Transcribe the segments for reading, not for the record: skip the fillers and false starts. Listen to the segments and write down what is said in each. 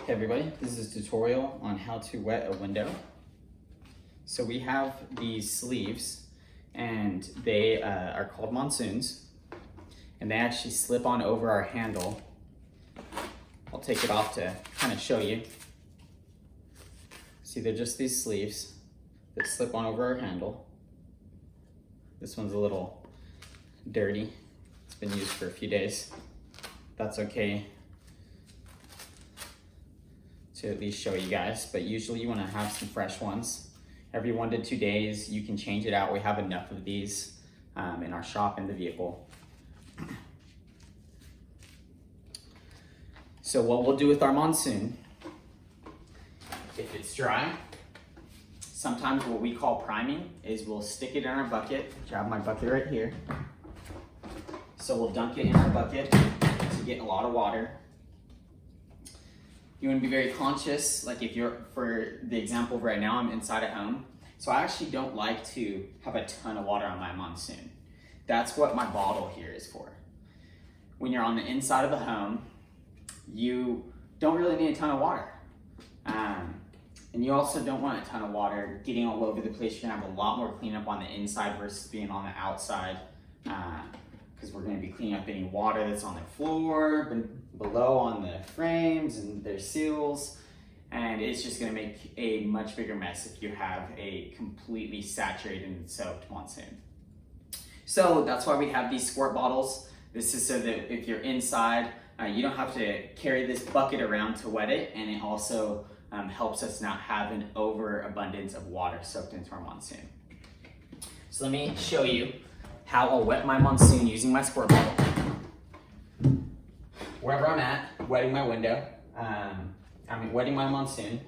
Hey everybody, this is a tutorial on how to wet a window. So we have these sleeves and they are called monsoons and they actually slip on over our handle. I'll take it off to kind of show you. See, they're just these sleeves that slip on over our handle. This one's a little dirty. It's been used for a few days. That's okay to at least show you guys, but usually you want to have some fresh ones. Every 1 to 2 days you can change it out. We have enough of these in our shop in the vehicle. So what we'll do with our monsoon, if it's dry, sometimes what we call priming is we'll stick it in our bucket. I have my bucket right here. So we'll dunk it in our bucket to get a lot of water. You want to be very conscious, like if you're, for the example right now, I'm inside a home. So I actually don't like to have a ton of water on my monsoon. That's what my bottle here is for. When you're on the inside of the home, you don't really need a ton of water. And you also don't want a ton of water getting all over the place. You're gonna have a lot more cleanup on the inside versus being on the outside. Because we're going to be cleaning up any water that's on the floor, below on the frames and their seals, and it's just going to make a much bigger mess if you have a completely saturated and soaked monsoon. So that's why we have these squirt bottles. This is so that if you're inside, you don't have to carry this bucket around to wet it, and it also helps us not have an overabundance of water soaked into our monsoon. So let me show you how I'll wet my monsoon using my squirt bottle. Wherever I'm at, wetting my window, wetting my monsoon.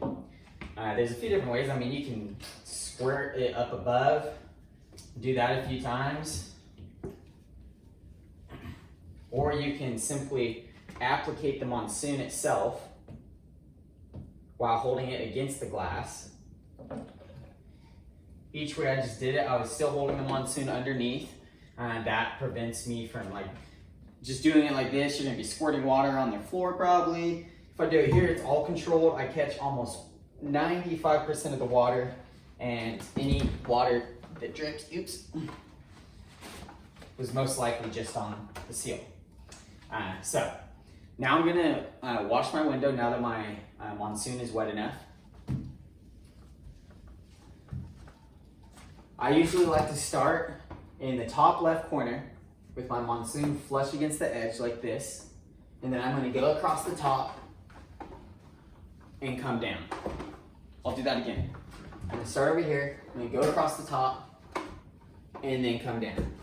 There's a few different ways. You can squirt it up above, do that a few times. Or you can simply applicate the monsoon itself while holding it against the glass. Each way I just did it, I was still holding the monsoon underneath. That prevents me from just doing it like this. You're gonna be squirting water on the floor probably. If I do it here, it's all controlled. I catch almost 95% of the water, and any water that drips, was most likely just on the seal. So now I'm gonna wash my window now that my monsoon is wet enough. I usually like to start in the top left corner with my monsoon flush against the edge like this, and then I'm going to go across the top and come down. I'll do that again. I'm going to start over here, I'm going to go across the top and then come down.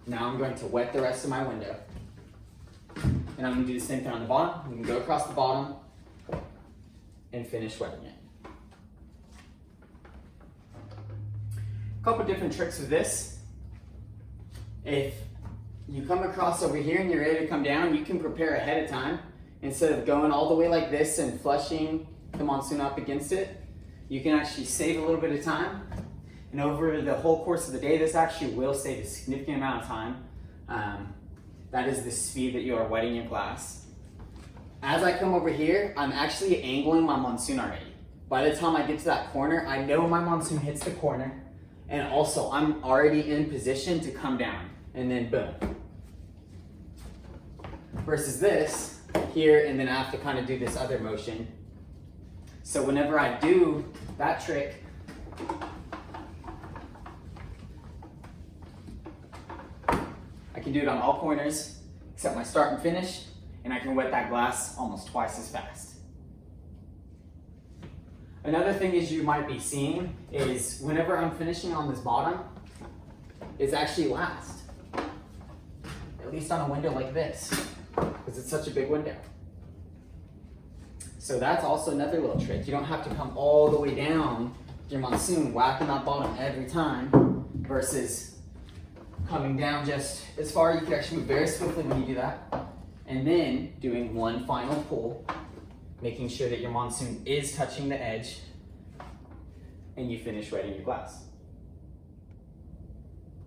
Now I'm going to wet the rest of my window, and I'm going to do the same thing on the bottom. I'm going to go across the bottom and finish wetting it. Couple different tricks with this. If you come across over here and you're ready to come down, you can prepare ahead of time. Instead of going all the way like this and flushing the monsoon up against it, you can actually save a little bit of time. And over the whole course of the day, this actually will save a significant amount of time. That is the speed that you are wetting your glass. As I come over here, I'm actually angling my monsoon already. By the time I get to that corner, I know my monsoon hits the corner. And also, I'm already in position to come down, and then boom. Versus this, here, and then I have to kind of do this other motion. So whenever I do that trick, I can do it on all corners, except my start and finish, and I can wet that glass almost twice as fast. Another thing is you might be seeing is whenever I'm finishing on this bottom, it's actually last. At least on a window like this, because it's such a big window. So that's also another little trick. You don't have to come all the way down your monsoon, whacking that bottom every time, versus coming down just as far. You can actually move very swiftly when you do that. And then doing one final pull, making sure that your monsoon is touching the edge, and you finish wetting your glass.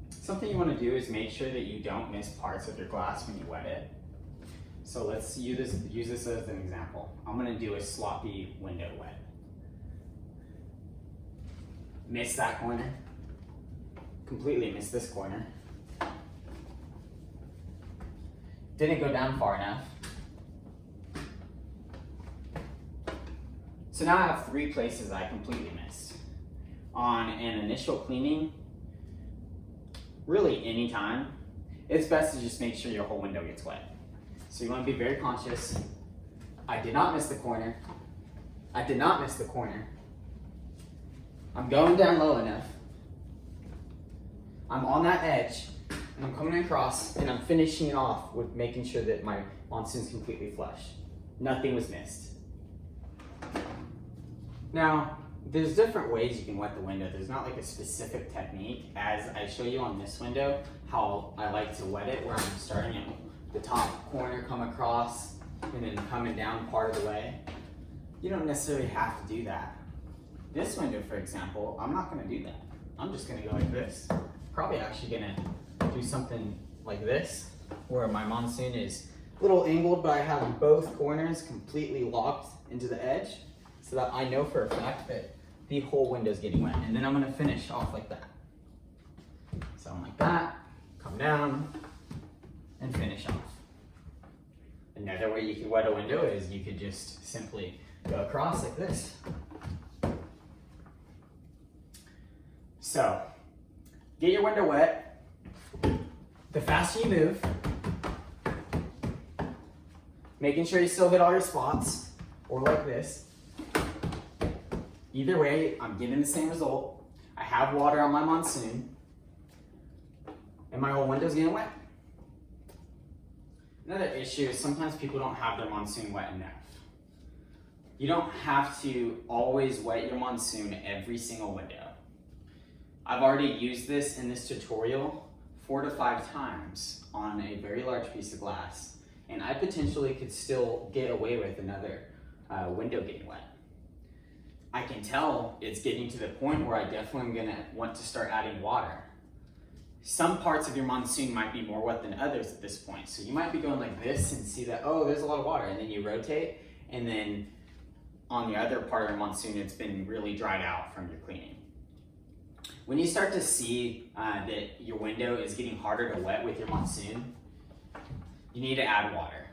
Something you want to do is make sure that you don't miss parts of your glass when you wet it. So let's use this as an example. I'm gonna do a sloppy window wet. Miss that corner. Completely missed this corner. Didn't go down far enough. So now I have 3 places I completely missed. On an initial cleaning, really anytime, it's best to just make sure your whole window gets wet. So you want to be very conscious. I did not miss the corner. I did not miss the corner. I'm going down low enough. I'm on that edge, and I'm coming across, and I'm finishing it off with making sure that my monsoon's completely flush. Nothing was missed. Now, there's different ways you can wet the window. There's not like a specific technique. As I show you on this window, how I like to wet it, where I'm starting at the top corner, come across, and then coming down part of the way. You don't necessarily have to do that. This window, for example, I'm not gonna do that. I'm just gonna go like this. Probably actually gonna do something like this, where my monsoon is a little angled, but I have both corners completely locked into the edge, so that I know for a fact that the whole window is getting wet. And then I'm gonna finish off like that. So I'm like that, come down, and finish off. Another way you could wet a window is you could just simply go across like this. So, get your window wet. The faster you move, making sure you still hit all your spots, or like this. Either way, I'm getting the same result. I have water on my monsoon, and my whole window's getting wet. Another issue is sometimes people don't have their monsoon wet enough. You don't have to always wet your monsoon every single window. I've already used this in this tutorial 4 to 5 times on a very large piece of glass, and I potentially could still get away with another window getting wet. I can tell it's getting to the point where I definitely am gonna want to start adding water. Some parts of your monsoon might be more wet than others at this point. So you might be going like this and see that, oh, there's a lot of water, and then you rotate, and then on the other part of your monsoon, it's been really dried out from your cleaning. When you start to see that your window is getting harder to wet with your monsoon, you need to add water.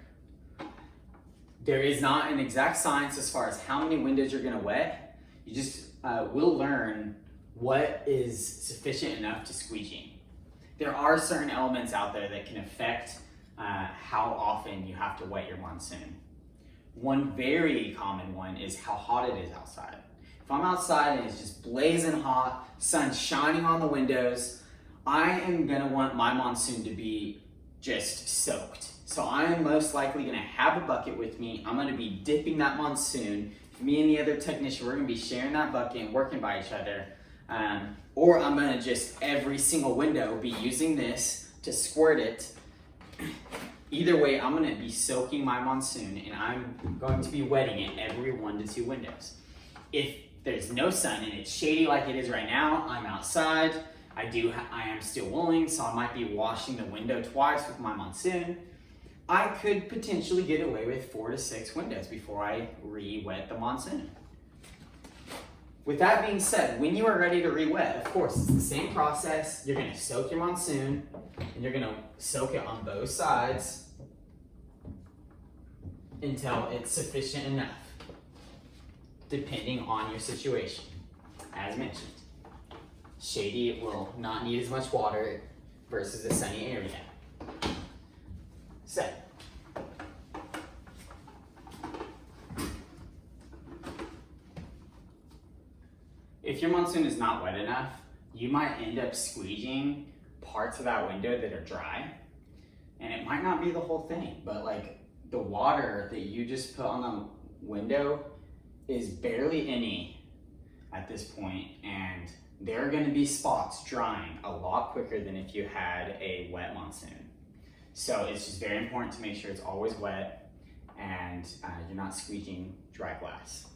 There is not an exact science as far as how many windows you're gonna wet. You just will learn what is sufficient enough to squeegee. There are certain elements out there that can affect how often you have to wet your monsoon. One very common one is how hot it is outside. If I'm outside and it's just blazing hot, sun shining on the windows, I am gonna want my monsoon to be just soaked. So I am most likely gonna have a bucket with me. I'm gonna be dipping that monsoon. Me and the other technician, we're gonna be sharing that bucket and working by each other. Or I'm gonna just every single window be using this to squirt it. Either way, I'm gonna be soaking my monsoon, and I'm going to be wetting it every 1 to 2 windows. If there's no sun and it's shady like it is right now, I'm outside. I am still wooling, so I might be washing the window twice with my monsoon. I could potentially get away with 4 to 6 windows before I re-wet the monsoon. With that being said, when you are ready to re-wet, of course, it's the same process. You're gonna soak your monsoon, and you're gonna soak it on both sides until it's sufficient enough, depending on your situation. As mentioned, shady will not need as much water versus a sunny area. So, if your monsoon is not wet enough, you might end up squeegeeing parts of that window that are dry. And it might not be the whole thing, but like the water that you just put on the window is barely any at this point, and there are gonna be spots drying a lot quicker than if you had a wet monsoon. So it's just very important to make sure it's always wet and you're not squeegeeing dry glass.